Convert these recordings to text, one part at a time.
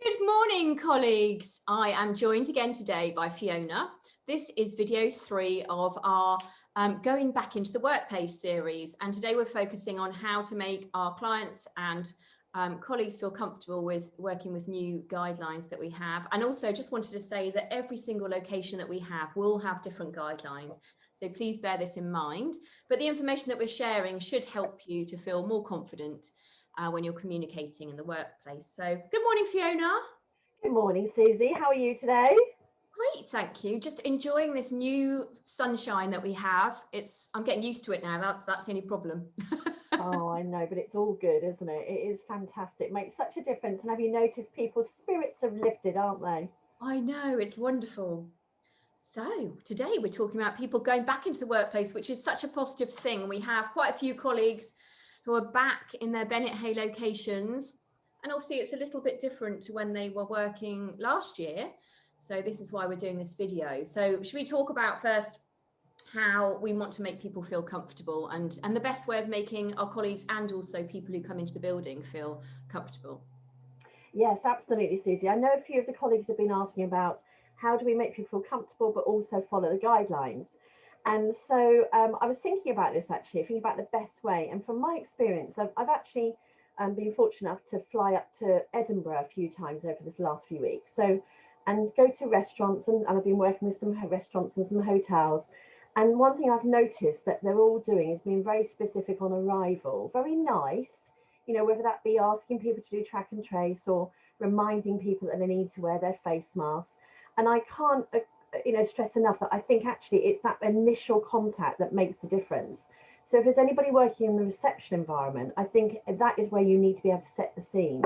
Good morning, colleagues. I am joined again today by Fiona. This is video 3 of our Going Back into the Workplace series. And today we're focusing on how to make our clients and colleagues feel comfortable with working with new guidelines that we have. And also just wanted to say that every single location that we have will have different guidelines. So please bear this in mind. But the information that we're sharing should help you to feel more confident when you're communicating in the workplace. So good morning, Fiona. Good morning, Susie. How are you today? Great, thank you. Just enjoying this new sunshine that we have. I'm getting used to it now. That's the only problem. Oh, I know, but it's all good, isn't it? It is fantastic. It makes such a difference. And have you noticed people's spirits have lifted, aren't they? I know, it's wonderful. So today we're talking about people going back into the workplace, which is such a positive thing. We have quite a few colleagues who are back in their Bennett Hay locations. And obviously it's a little bit different to when they were working last year. So this is why we're doing this video. So should we talk about first how we want to make people feel comfortable and the best way of making our colleagues and also people who come into the building feel comfortable? Yes, absolutely, Susie. I know a few of the colleagues have been asking about how do we make people feel comfortable but also follow the guidelines. And so I was thinking about this actually, thinking about the best way. And from my experience, I've actually been fortunate enough to fly up to Edinburgh a few times over the last few weeks. And go to restaurants, and I've been working with some restaurants and some hotels. And one thing I've noticed that they're all doing is being very specific on arrival, very nice, whether that be asking people to do track and trace or reminding people that they need to wear their face masks. And I can't, stress enough that I think actually it's that initial contact that makes the difference. So if there's anybody working in the reception environment, I think that is where you need to be able to set the scene.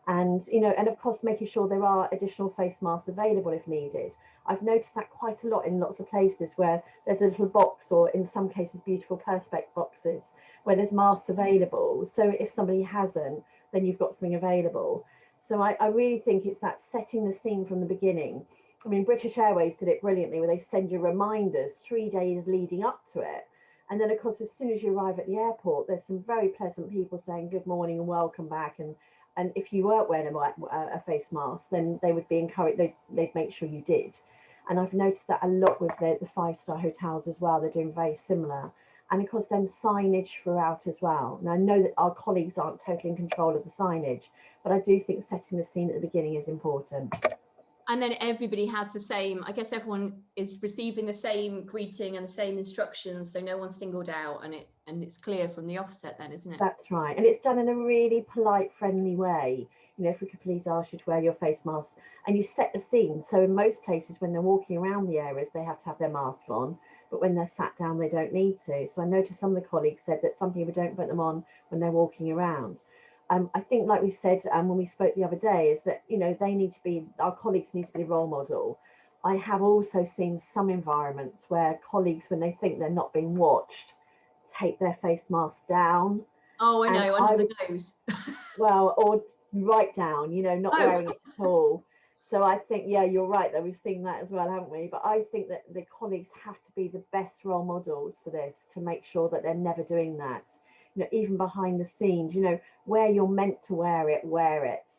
And of course making sure there are additional face masks available if needed. I've noticed that quite a lot in lots of places where there's a little box, or in some cases beautiful perspex boxes where there's masks available, so if somebody hasn't, then you've got something available. So I really think it's that setting the scene from the beginning. I mean, British Airways did it brilliantly, where they send you reminders 3 days leading up to it. And then, of course, as soon as you arrive at the airport, there's some very pleasant people saying good morning and welcome back. And if you weren't wearing a face mask, then they would be encouraged, they'd make sure you did. And I've noticed that a lot with the 5-star hotels as well. They're doing very similar. And of course, then signage throughout as well. And I know that our colleagues aren't totally in control of the signage, but I do think setting the scene at the beginning is important. And then everybody has the same, I guess everyone is receiving the same greeting and the same instructions, so no one's singled out, and it's clear from the offset then, isn't it? That's right. And it's done in a really polite, friendly way. If we could please ask you to wear your face mask, and you set the scene. So in most places when they're walking around the areas, they have to have their mask on, but when they're sat down, they don't need to. So I noticed some of the colleagues said that some people don't put them on when they're walking around. I think, like we said when we spoke the other day, is that our colleagues need to be a role model. I have also seen some environments where colleagues, when they think they're not being watched, take their face mask down. Oh, I know, under the nose. Well, or right down, not wearing it at all. So I think, yeah, you're right, though. We've seen that as well, haven't we? But I think that the colleagues have to be the best role models for this, to make sure that they're never doing that. Even behind the scenes, where you're meant to wear it,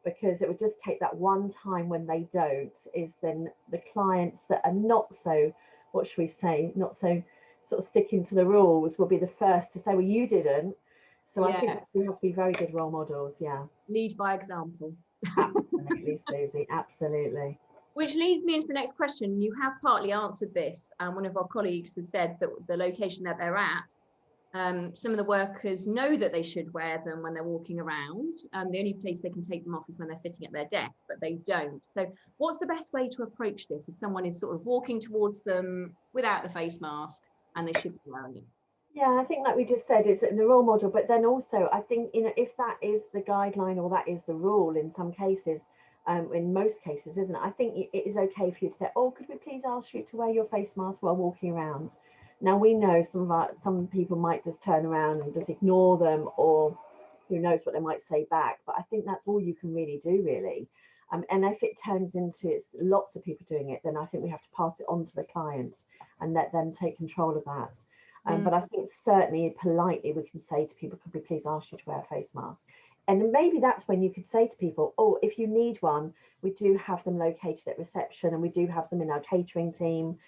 because it would just take that one time when they don't, is then the clients that are not so, what should we say, not so sort of sticking to the rules will be the first to say, well, you didn't. So yeah. I think we have to be very good role models. Yeah. Lead by example. Absolutely, Susie. Absolutely. Which leads me into the next question. You have partly answered this. One of our colleagues has said that the location that they're at, some of the workers know that they should wear them when they're walking around. The only place they can take them off is when they're sitting at their desk, but they don't. So what's the best way to approach this if someone is sort of walking towards them without the face mask and they should be wearing it? Yeah, I think like we just said, it's the role model, but then also I think, if that is the guideline or that is the rule in some cases, in most cases, isn't it? I think it is okay for you to say, oh, could we please ask you to wear your face mask while walking around? Now we know some people might just turn around and just ignore them, or who knows what they might say back. But I think that's all you can really do, really. And if it turns into lots of people doing it, then I think we have to pass it on to the client and let them take control of that. But I think certainly politely we can say to people, could we please ask you to wear a face mask? And maybe that's when you could say to people, oh, if you need one, we do have them located at reception and we do have them in our catering team,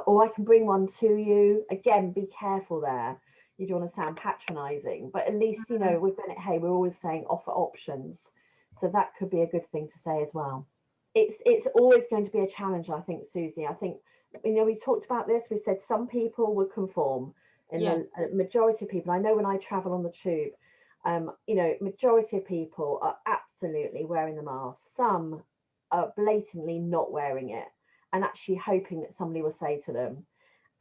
or I can bring one to you. Again, be careful there. You don't want to sound patronising, but at least, you know, with Bennett Hay, we're always saying offer options. So that could be a good thing to say as well. It's always going to be a challenge, I think, Susie. I think, you know, we talked about this. We said some people will conform, and the majority of people, I know when I travel on the tube, you know, majority of people are absolutely wearing the mask. Some are blatantly not wearing it and actually hoping that somebody will say to them.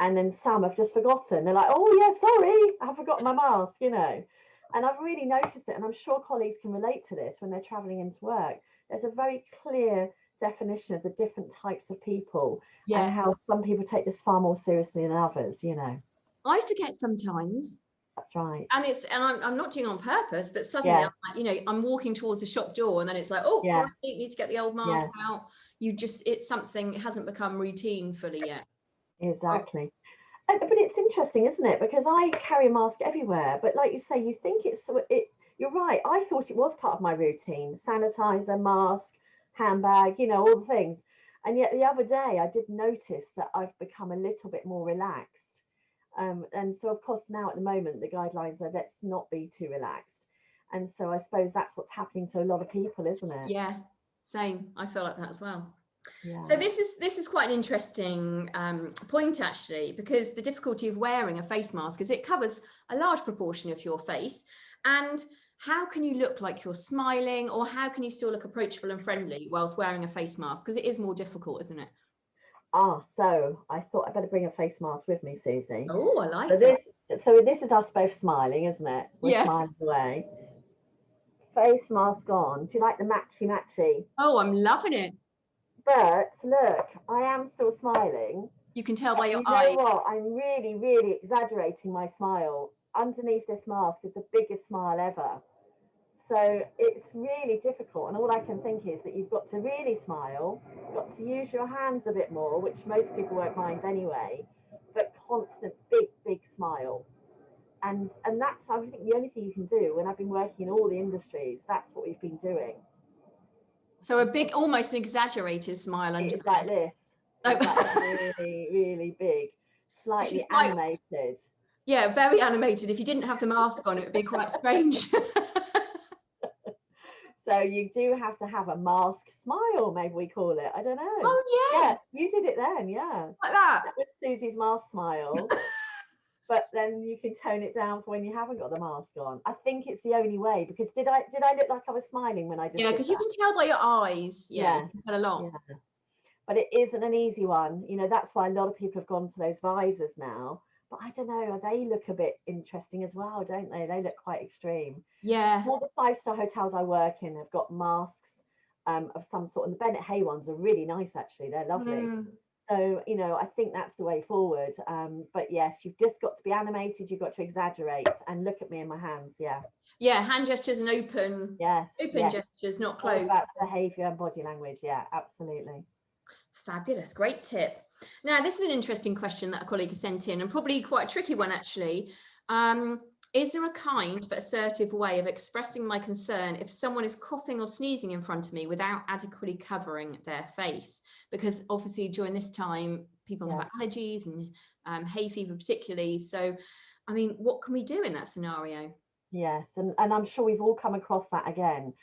And then some have just forgotten. They're like, oh yeah, sorry, I forgot my mask, you know. And I've really noticed it, and I'm sure colleagues can relate to this when they're traveling into work. There's a very clear definition of the different types of people and how some people take this far more seriously than others, you know. I forget sometimes. That's right. And I'm not doing it on purpose, but suddenly I'm like, you know, I'm walking towards the shop door and then it's like, oh, great, need to get the old mask out. It's something, it hasn't become routine fully yet. Exactly. But it's interesting, isn't it? Because I carry a mask everywhere, but like you say, you think you're right. I thought it was part of my routine: sanitizer, mask, handbag, you know, all the things. And yet the other day I did notice that I've become a little bit more relaxed. And so of course now at the moment the guidelines are let's not be too relaxed. And so I suppose that's what's happening to a lot of people, isn't it? Yeah, same. I feel like that as well. Yeah. So this is quite an interesting point actually, because the difficulty of wearing a face mask is it covers a large proportion of your face. And how can you look like you're smiling, or how can you still look approachable and friendly whilst wearing a face mask? Because it is more difficult, isn't it? So I thought I'd better bring a face mask with me, Susie. Oh, I like that. So this is us both smiling, isn't it? We're smiling away. Face mask on. Do you like the matchy? Oh, I'm loving it. But look, I am still smiling. You can tell by your eyes. You know what? I'm really, really exaggerating my smile. Underneath this mask is the biggest smile ever. So it's really difficult. And all I can think is that you've got to really smile, you've got to use your hands a bit more, which most people won't mind anyway, but constant, big smile. And that's, I think, the only thing you can do. When I've been working in all the industries, that's what we've been doing. So a big, almost an exaggerated smile under it's like this. It's like really, really big, slightly animated. Yeah, very animated. If you didn't have the mask on, it would be quite strange. So you do have to have a mask smile, maybe we call it. I don't know. Oh yeah. Yeah, you did it then, yeah. Like that. That was Susie's mask smile. But then you can tone it down for when you haven't got the mask on. I think it's the only way, because did I look like I was smiling when I just because you can tell by your eyes. Yeah, you can tell a lot. Yeah. But it isn't an easy one. You know, that's why a lot of people have gone to those visors now. But I don't know, they look a bit interesting as well, don't they? They look quite extreme. Yeah. All the 5-star hotels I work in have got masks of some sort. And the Bennett Hay ones are really nice, actually. They're lovely. So, you know, I think that's the way forward. But yes, you've just got to be animated. You've got to exaggerate. And look at me in my hands. Yeah. Yeah, hand gestures and open gestures, not closed. All about behaviour and body language. Yeah, absolutely. Fabulous. Great tip. Now, this is an interesting question that a colleague has sent in, and probably quite a tricky one, actually. Is there a kind but assertive way of expressing my concern if someone is coughing or sneezing in front of me without adequately covering their face? Because obviously during this time, people have allergies and hay fever particularly. So, I mean, what can we do in that scenario? Yes, and I'm sure we've all come across that again.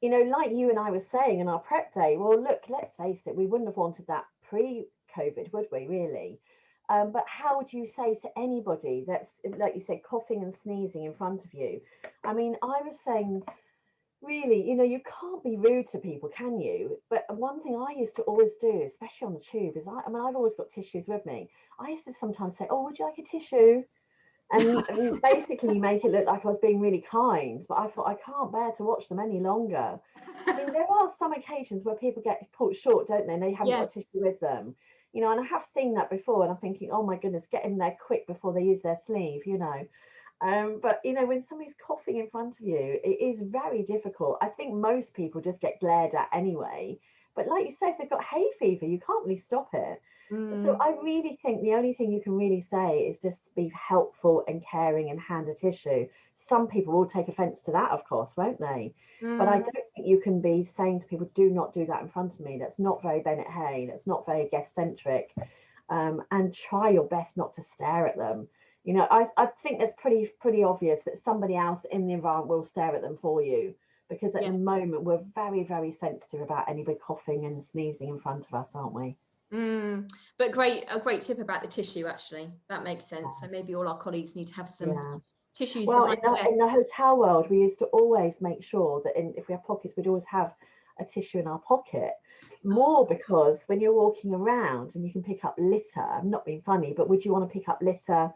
You know, like you and I were saying in our prep day, well, look, let's face it, we wouldn't have wanted that pre-COVID, would we, really? But how would you say to anybody that's, like you said, coughing and sneezing in front of you? I mean, I was saying, really, you know, you can't be rude to people, can you? But one thing I used to always do, especially on the tube, is I mean, I've always got tissues with me. I used to sometimes say, oh, would you like a tissue? And basically make it look like I was being really kind, but I thought I can't bear to watch them any longer. I mean, there are some occasions where people get caught short, don't they? And they haven't got a tissue with them, you know, and I have seen that before, and I'm thinking, oh my goodness, get in there quick before they use their sleeve, you know. But, you know, when somebody's coughing in front of you, it is very difficult. I think most people just get glared at anyway, But like you say, if they've got hay fever, you can't really stop it. So I really think the only thing you can really say is just be helpful and caring and hand a tissue. Some people will take offense to that, of course, won't they? But I don't think you can be saying to people, do not do that in front of me. That's not very Bennett Hay. That's not very guest centric. And try your best not to stare at them. You know, I think it's pretty obvious that somebody else in the environment will stare at them for you, because at the moment we're very, very sensitive about anybody coughing and sneezing in front of us, aren't we? But a great tip about the tissue, actually. That makes sense. So maybe all our colleagues need to have some tissues. Well, in the hotel world, we used to always make sure that if we have pockets, we'd always have a tissue in our pocket. More because when you're walking around and you can pick up litter, I'm not being funny, but would you want to pick up litter?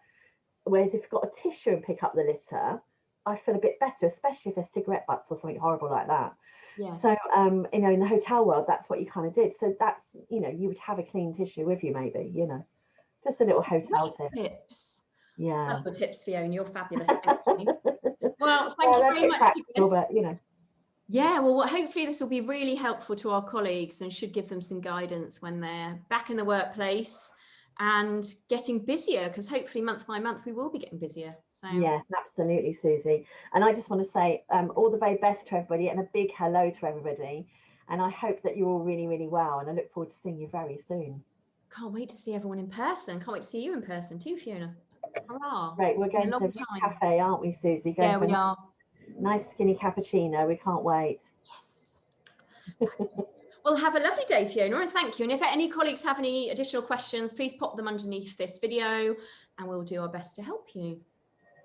Whereas if you've got a tissue and pick up the litter, I feel a bit better, especially if there's cigarette butts or something horrible like that. So, you know, in the hotel world, that's what you kind of did. So that's, you know, you would have a clean tissue with you, maybe, you know, just a little hotel tip. Tips. Yeah. Wonderful tips, Fiona. You're fabulous. Thank you. Well, thank you very much. Practical, but, you know. Yeah, well, hopefully this will be really helpful to our colleagues and should give them some guidance when they're back in the workplace and getting busier, because hopefully month by month we will be getting busier. So yes, absolutely, Susie. And I just want to say all the very best to everybody and a big hello to everybody. And I hope that you're all really, really well. And I look forward to seeing you very soon. Can't wait to see everyone in person. Can't wait to see you in person too, Fiona. Hurrah. Right, we're going to a cafe, aren't we, Susie? Yeah, we are. Nice skinny cappuccino. We can't wait. Yes. Well, have a lovely day, Fiona, and thank you. And if any colleagues have any additional questions, please pop them underneath this video and we'll do our best to help you.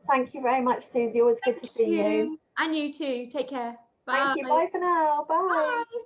Thank you very much, Susie. Always good to see you. And you too. Take care. Bye. Thank you. Bye for now. Bye. Bye.